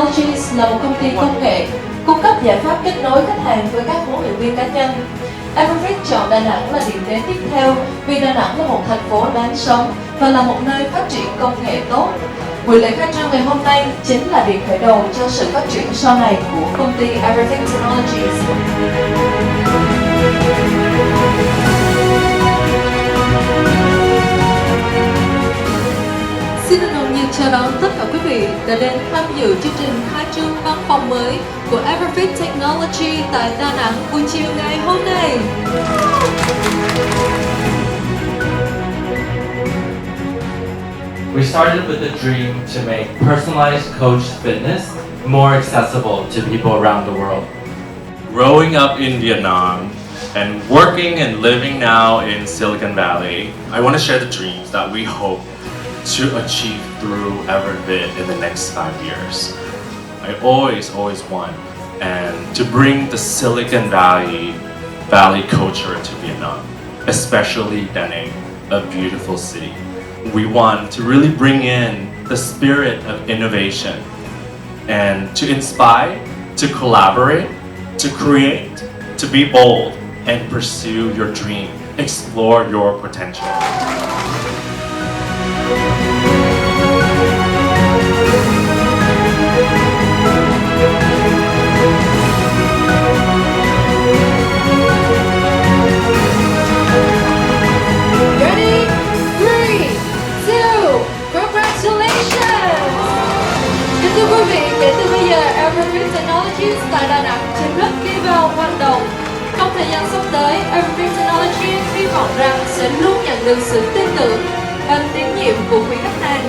Technologies là một công ty công nghệ cung cấp giải pháp kết nối khách hàng với các huấn luyện viên cá nhân. Everfit chọn Đà Nẵng là điểm đến tiếp theo vì Đà Nẵng là một thành phố đáng sống và là một nơi phát triển công nghệ tốt. Buổi lễ khai trương ngày hôm nay chính là điểm khởi đầu cho sự phát triển sau này của công ty Everfit Technologies. Xin hân hạnh nhiệt chào đón tất cả quý vị đã đến tham dự chương trình khai trương văn phòng mới của Everfit Technology tại Đà Nẵng buổi chiều ngày hôm nay. We started with a dream to make personalized coach fitness more accessible to people around the world. Growing up in Vietnam and working and living now in Silicon Valley, I want to share the dreams that we hope to achieve through Everfit in the next 5 years. I always want and to bring the Silicon Valley culture to Vietnam, especially Da Nang, a beautiful city. We want to really bring in the spirit of innovation and to inspire, to collaborate, to create, to be bold and pursue your dream, explore your potential. Ready? 3, 2, congratulations! Kính thưa quý vị, kể từ bây giờ Everfit Technologies tại Đà Nẵng chính thức đi vào hoạt động. Trong thời gian sắp tới, Everfit Technologies hy vọng rằng sẽ luôn nhận được sự tin tưởng và tín nhiệm của quý khách hàng.